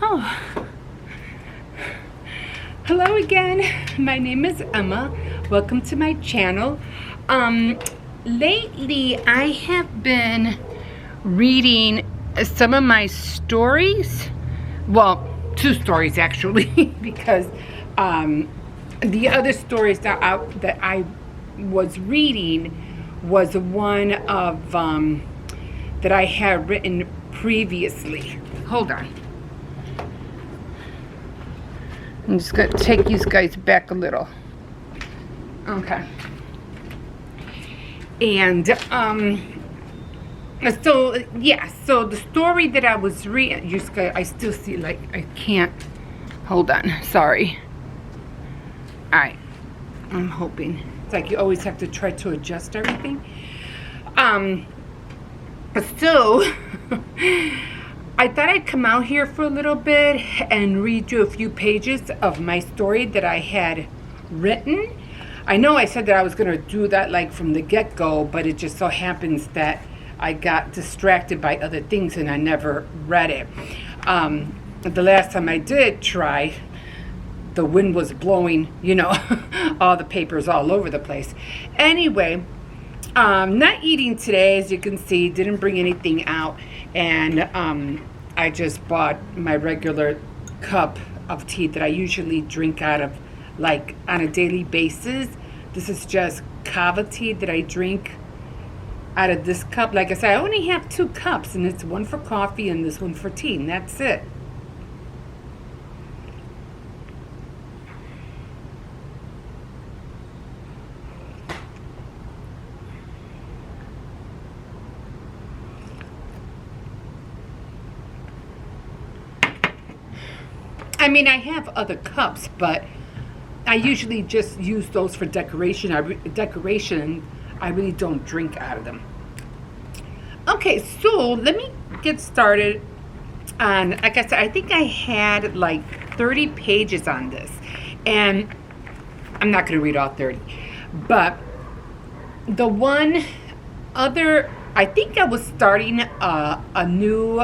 Oh, hello again. My name is Emma. Welcome to my channel. Lately I have been reading some of my stories. Well, two stories actually, because the other stories that I was reading was one of that I had written previously. Hold on. I'm just going to take you guys back a little. Okay. And, so, yeah, so the story that I was reading, I still see, like, I can't, hold on, sorry. All right, I'm hoping. It's like you always have to try to adjust everything. So, I thought I'd come out here for a little bit and read you a few pages of my story that I had written. I know I said that I was going to do that like from the get-go, but it just so happens that I got distracted by other things and I never read it. The last time I did try, the wind was blowing, you know, all the papers all over the place. Anyway, not eating today, as you can see, didn't bring anything out. And I just bought my regular cup of tea that I usually drink out of, like, on a daily basis. This is just kava tea that I drink out of this cup. Like I said, I only have 2 cups, and it's one for coffee and this one for tea, and that's it. I mean, I have other cups, but I usually just use those for decoration. I really don't drink out of them. Okay, so let me get started on, like I said, I think I had like 30 pages on this. And I'm not going to read all 30. But the one other, I think I was starting a new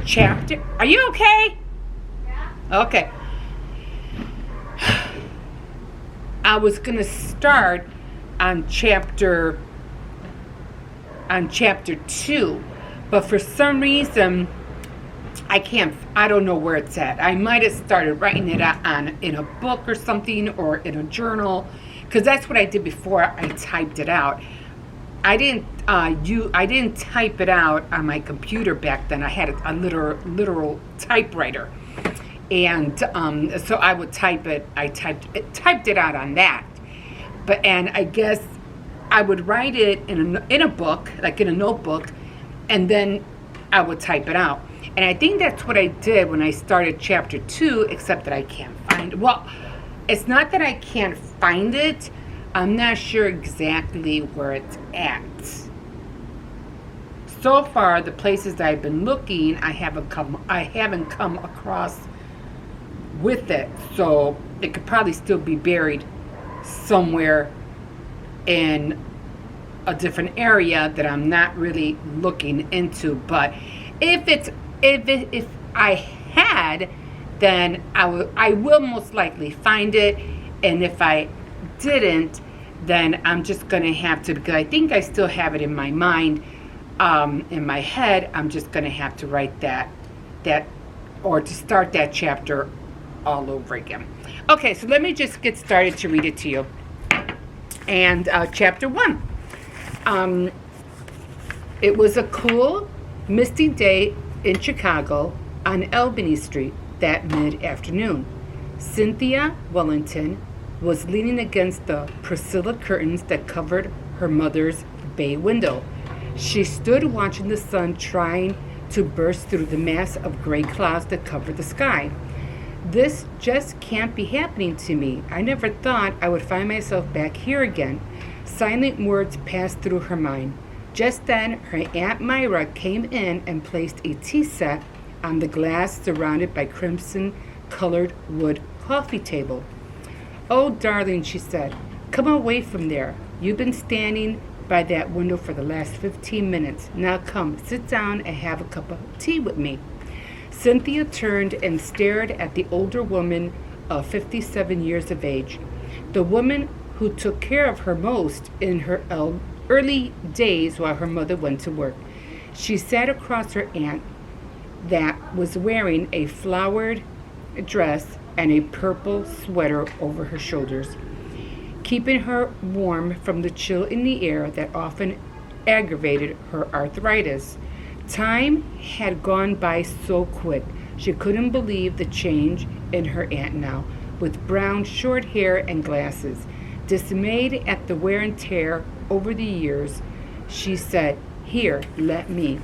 chapter. Are you okay? Yeah. Okay. I was gonna start on chapter 2, but for some reason I don't know where it's at. I might have started writing it out in a book or something, or in a journal, because that's what I did before I typed it out. I didn't type it out on my computer back then. I had a literal typewriter, and so I would type it. I typed it out on that, and I guess I would write it in a book, like in a notebook, and then I would type it out. And I think that's what I did when I started chapter 2, except that I can't find it. Well, it's not that I can't find it. I'm not sure exactly where it's at. So far, the places I've been looking, I haven't come across with it. So it could probably still be buried somewhere in a different area that I'm not really looking into. But if I had, then I will most likely find it. And if I didn't, then I'm just going to have to, because I think I still have it in my mind, in my head, I'm just going to have to write that or to start that chapter all over again. Okay, so let me just get started to read it to you. And chapter 1. It was a cool, misty day in Chicago on Albany Street that mid-afternoon. Cynthia Wellington was leaning against the Priscilla curtains that covered her mother's bay window. She stood watching the sun trying to burst through the mass of gray clouds that covered the sky. This just can't be happening to me. I never thought I would find myself back here again. Silent words passed through her mind. Just then, her Aunt Myra came in and placed a tea set on the glass surrounded by crimson-colored wood coffee table. "Oh, darling," she said, "come away from there. You've been standing by that window for the last 15 minutes. Now come, sit down and have a cup of tea with me." Cynthia turned and stared at the older woman of 57 years of age, the woman who took care of her most in her early days while her mother went to work. She sat across her aunt that was wearing a flowered dress and a purple sweater over her shoulders, keeping her warm from the chill in the air that often aggravated her arthritis. Time had gone by so quick. She couldn't believe the change in her aunt now, with brown short hair and glasses. Dismayed at the wear and tear over the years, she said, "Here, let me."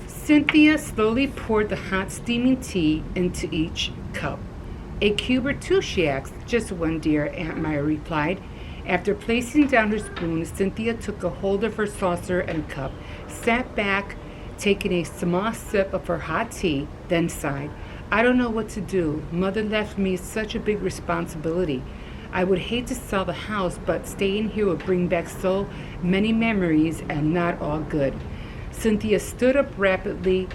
Cynthia slowly poured the hot steaming tea into each cup. "A cube or two?" she asked. "Just one, dear," Aunt Myra replied. After placing down her spoon, Cynthia took a hold of her saucer and cup, sat back, taking a small sip of her hot tea, then sighed. "I don't know what to do. Mother left me such a big responsibility. I would hate to sell the house, but staying here would bring back so many memories and not all good." Cynthia stood up rapidly,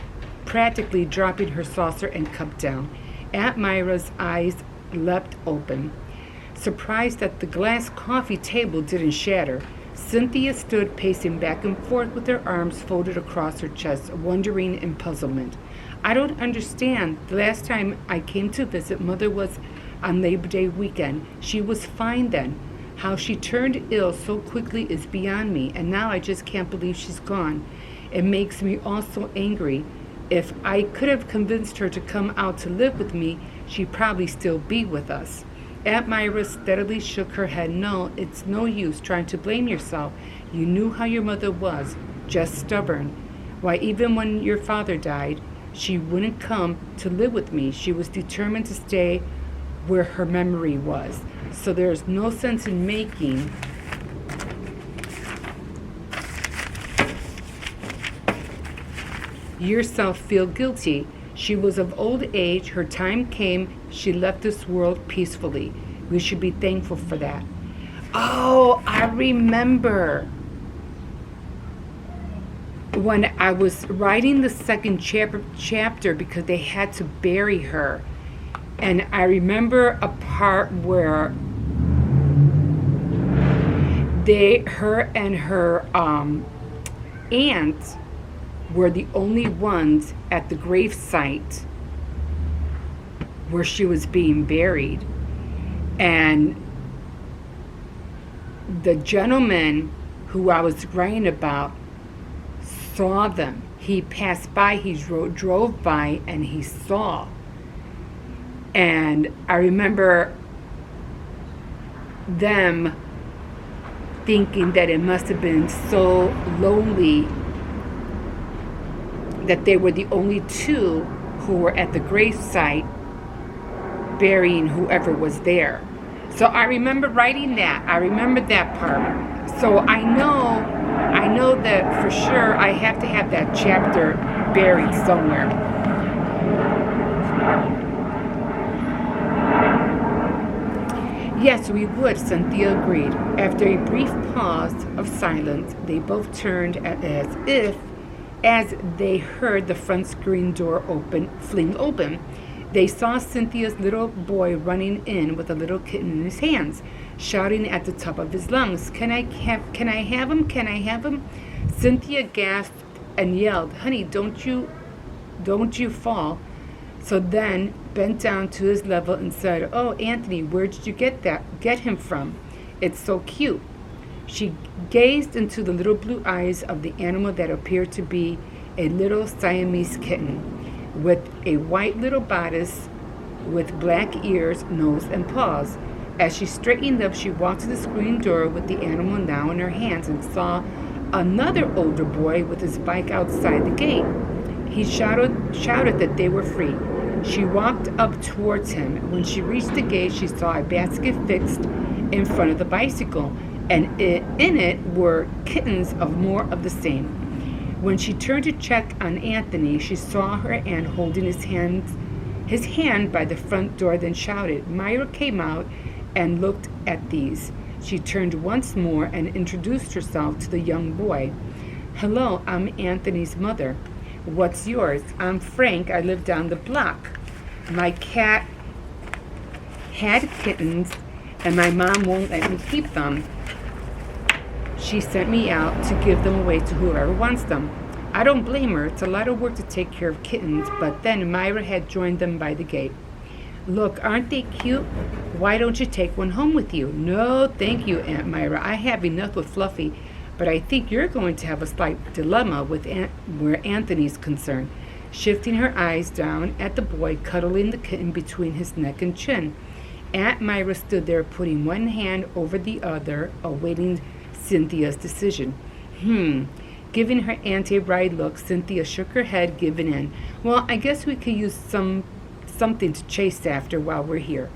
practically dropping her saucer and cup down. Aunt Myra's eyes leapt open, surprised that the glass coffee table didn't shatter. Cynthia stood pacing back and forth with her arms folded across her chest, wondering in puzzlement. "I don't understand. The last time I came to visit, Mother was on Labor Day weekend. She was fine then. How she turned ill so quickly is beyond me, and now I just can't believe she's gone. It makes me all so angry. If I could have convinced her to come out to live with me, she'd probably still be with us." Aunt Myra steadily shook her head. "No, it's no use trying to blame yourself. You knew how your mother was, just stubborn. Why, even when your father died, she wouldn't come to live with me. She was determined to stay where her memory was. So there's no sense in making yourself feel guilty. She was of old age. Her time came. She left this world peacefully. We should be thankful for that." Oh, I remember when I was writing the second chapter because they had to bury her. And I remember a part where her and her aunt were the only ones at the grave site where she was being buried. And the gentleman who I was writing about saw them. He passed by, he drove by, and he saw. And I remember them thinking that it must have been so lonely that they were the only two who were at the gravesite burying whoever was there. So I remember writing that. I remember that part. So I know that for sure I have to have that chapter buried somewhere. "Yes, we would," Cynthia agreed. After a brief pause of silence, they both turned as they heard the front screen door fling open. They saw Cynthia's little boy running in with a little kitten in his hands, shouting at the top of his lungs, Can I have him? Can I have him?" Cynthia gasped and yelled, "Honey, don't you fall." So then bent down to his level and said, "Oh, Anthony, where did you get him from? It's so cute." She gazed into the little blue eyes of the animal that appeared to be a little Siamese kitten with a white little bodice with black ears, nose, and paws. As she straightened up, she walked to the screen door with the animal now in her hands and saw another older boy with his bike outside the gate. He shouted that they were free. She walked up towards him. When she reached the gate, she saw a basket fixed in front of the bicycle, and in it were kittens of more of the same. When she turned to check on Anthony, she saw her aunt holding his hand by the front door, then shouted. Myra came out and looked at these. She turned once more and introduced herself to the young boy. Hello, I'm Anthony's mother. What's yours? I'm Frank. I live down the block. My cat had kittens, and my mom won't let me keep them. She sent me out to give them away to whoever wants them. I don't blame her. It's a lot of work to take care of kittens, but then Myra had joined them by the gate. Look, aren't they cute? Why don't you take one home with you? No, thank you, Aunt Myra. I have enough with Fluffy, but I think you're going to have a slight dilemma with where Anthony's concerned. Shifting her eyes down at the boy cuddling the kitten between his neck and chin. Aunt Myra stood there putting one hand over the other, awaiting Cynthia's decision. Giving her Auntie Ride look, Cynthia shook her head, giving in. Well, I guess we could use something to chase after while we're here.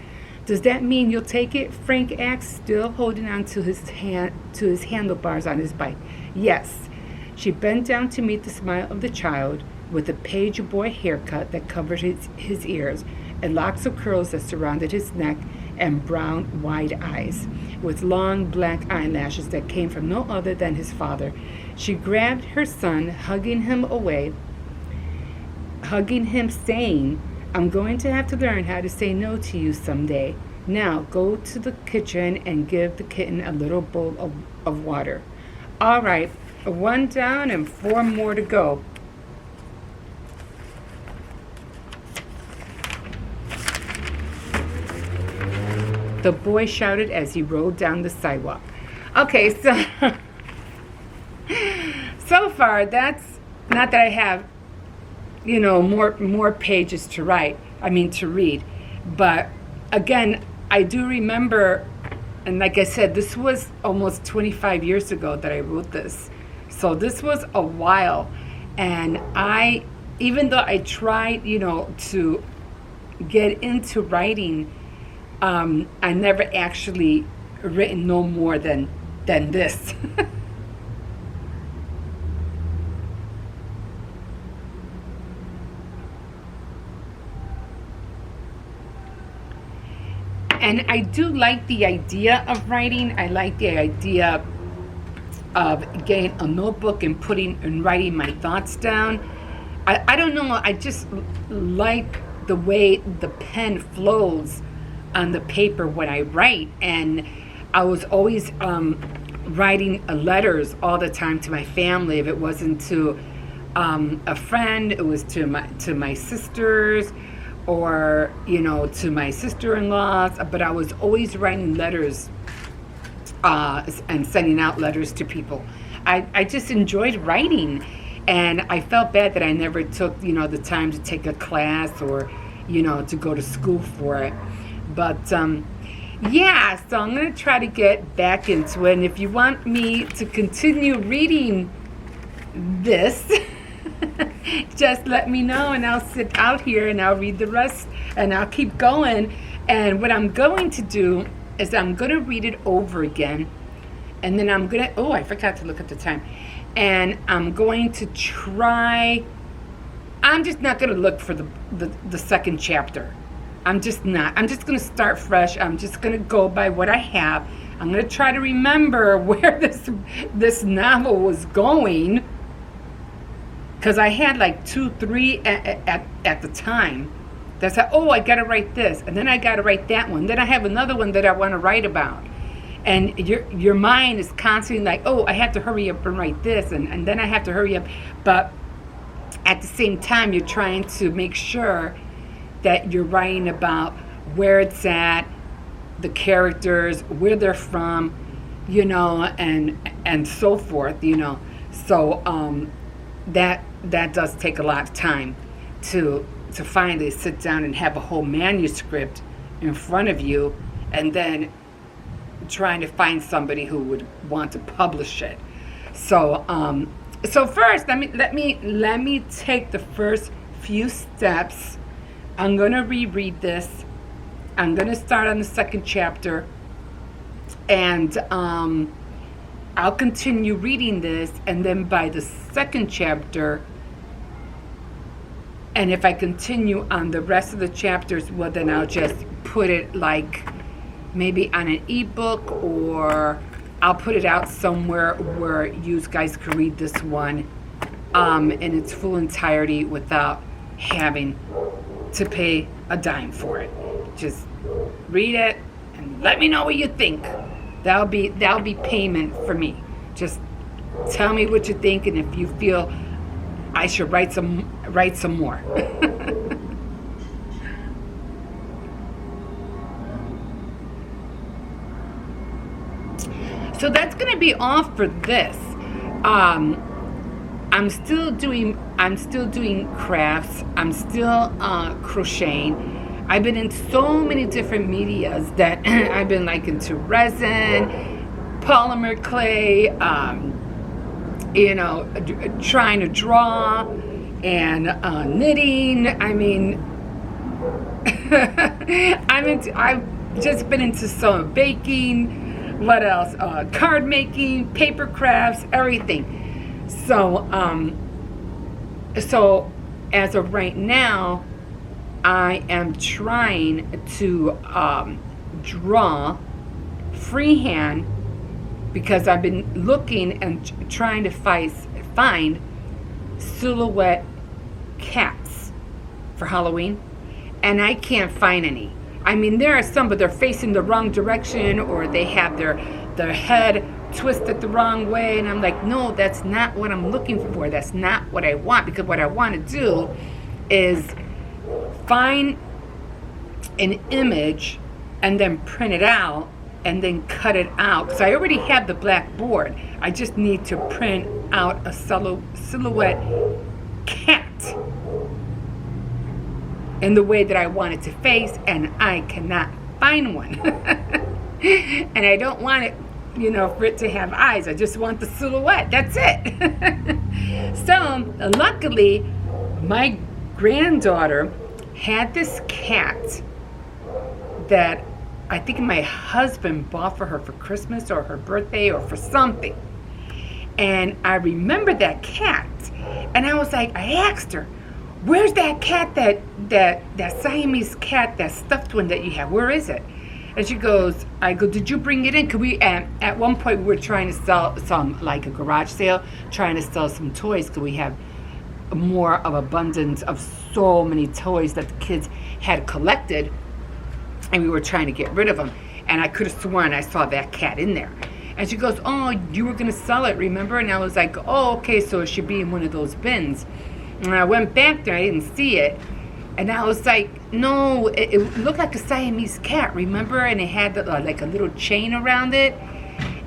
Does that mean you'll take it? Frank asked, still holding on to his handlebars on his bike. Yes. She bent down to meet the smile of the child, with a page boy haircut that covered his ears, and locks of curls that surrounded his neck, and brown, wide eyes, with long black eyelashes that came from no other than his father. She grabbed her son, hugging him, saying, I'm going to have to learn how to say no to you someday. Now, go to the kitchen and give the kitten a little bowl of water. All right, 1 down and 4 more to go. The boy shouted as he rode down the sidewalk. Okay, so far, that's not that I have, more pages to read. But again, I do remember, and like I said, this was almost 25 years ago that I wrote this. So this was a while. And even though I tried, to get into writing, I never actually written no more than this. And I do like the idea of writing. I like the idea of getting a notebook and writing my thoughts down. I don't know, I just like the way the pen flows on the paper when I write, and I was always writing letters all the time to my family. If it wasn't to a friend, it was to my sisters, or to my sister-in-laws. But I was always writing letters and sending out letters to people. I just enjoyed writing, and I felt bad that I never took the time to take a class or to go to school for it. But yeah, so I'm going to try to get back into it. And if you want me to continue reading this, just let me know, and I'll sit out here and I'll read the rest, and I'll keep going. And what I'm going to do is I'm going to read it over again, and then I'm going to, I forgot to look at the time. And I'm going to try, I'm just not going to look for the second chapter. I'm just not. I'm just going to start fresh. I'm just going to go by what I have. I'm going to try to remember where this novel was going, because I had like 2, 3 at the time. That's how, I got to write this, and then I got to write that one. Then I have another one that I want to write about. And your mind is constantly like, I have to hurry up and write this, and then I have to hurry up. But at the same time, you're trying to make sure that you're writing about where it's at, the characters, where they're from, and so forth, So that does take a lot of time to finally sit down and have a whole manuscript in front of you, and then trying to find somebody who would want to publish it. So first, let me take the first few steps. I'm going to reread this. I'm going to start on the second chapter, and I'll continue reading this, and then by the second chapter, and if I continue on the rest of the chapters, well, then I'll just put it like maybe on an ebook, or I'll put it out somewhere where you guys can read this one in its full entirety without having to pay a dime for it. Just read it and let me know what you think. That'll be payment for me. Just tell me what you think, and if you feel I should write some more. So that's going to be all for this. I'm still doing crafts. I'm still crocheting. I've been in so many different medias that I've been like into resin, polymer clay, trying to draw, and knitting. I mean, I've just been into some baking. What else? Card making, paper crafts, everything. So as of right now, I am trying to draw freehand, because I've been looking and trying to find silhouette cats for Halloween, and I can't find any. I mean, there are some, but they're facing the wrong direction, or they have their head twisted the wrong way, and I'm like, no, that's not what I'm looking for. That's not what I want, because what I want to do is find an image and then print it out and then cut it out. Because I already have the black board. I just need to print out a silhouette cat in the way that I want it to face, and I cannot find one. And I don't want it, for it to have eyes. I just want the silhouette. That's it. So luckily, my granddaughter had this cat that I think my husband bought for her for Christmas or her birthday or for something. And I remember that cat. And I was like, I asked her, where's that cat, that Siamese cat, that stuffed one that you have? Where is it? And she goes, I go, did you bring it in? Could we, at one point we were trying to sell some, like a garage sale, trying to sell some toys, because we have more of abundance of so many toys that the kids had collected, and we were trying to get rid of them. And I could have sworn I saw that cat in there. And she goes, oh, you were going to sell it, remember? And I was like, oh, okay, so it should be in one of those bins. And I went back there, I didn't see it. And I was like, no, it looked like a Siamese cat, remember? And it had like a little chain around it.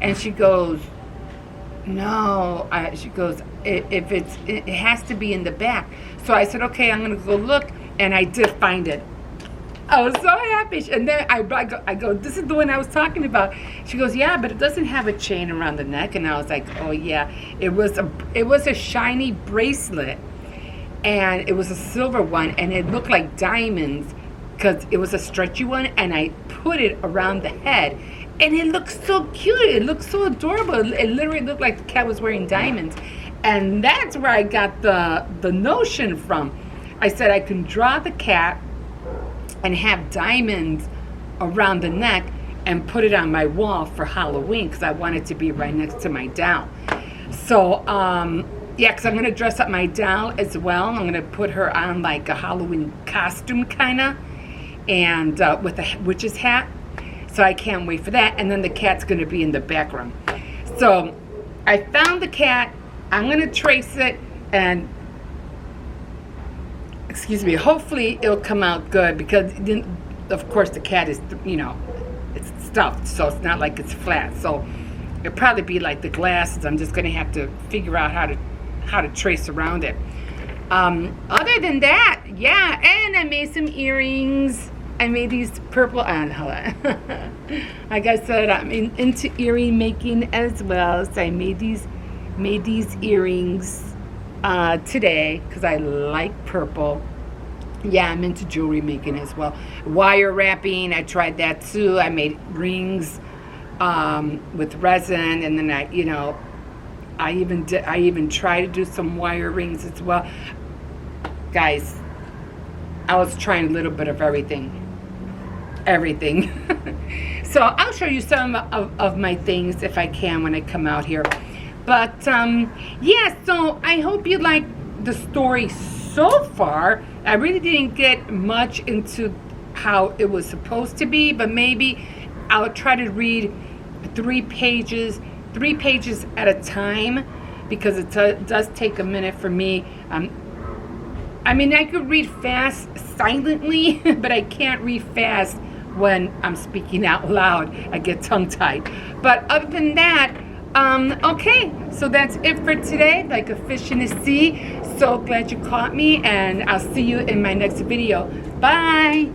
And she goes, no. She goes, it has to be in the back. So I said, okay, I'm going to go look. And I did find it. I was so happy. And then I go, this is the one I was talking about. She goes, yeah, but it doesn't have a chain around the neck. And I was like, oh yeah, it was a shiny bracelet, and it was a silver one, and it looked like diamonds because it was a stretchy one. And I put it around the head, and it looked so cute. It looked so adorable. It literally looked like the cat was wearing diamonds, and that's where I got the notion from. I said I can draw the cat and have diamonds around the neck and put it on my wall for Halloween, because I want it to be right next to my doll. So, yeah, because I'm going to dress up my doll as well. I'm going to put her on like a Halloween costume kind of, and with a witch's hat. So I can't wait for that. And then the cat's going to be in the background. So I found the cat. I'm going to trace it, and excuse me, hopefully it'll come out good, because of course the cat is, it's stuffed, so it's not like it's flat. So it'll probably be like the glasses. I'm just going to have to figure out how to trace around it. Other than that, yeah, and I made some earrings. I made these purple, like I said, I'm into earring making as well. So I made these earrings today, because I like purple. Yeah, I'm into jewelry making as well. Wire wrapping, I tried that too. I made rings with resin, and then I even tried to do some wire rings as well. Guys, I was trying a little bit of everything. So I'll show you some of my things if I can when I come out here. But yeah, so I hope you like the story so far. I really didn't get much into how it was supposed to be, but maybe I'll try to read 3 pages at a time, because it does take a minute for me. I mean, I could read fast silently, but I can't read fast when I'm speaking out loud. I get tongue-tied. But other than that, okay, so that's it for today. Like a fish in the sea. So glad you caught me, and I'll see you in my next video. Bye.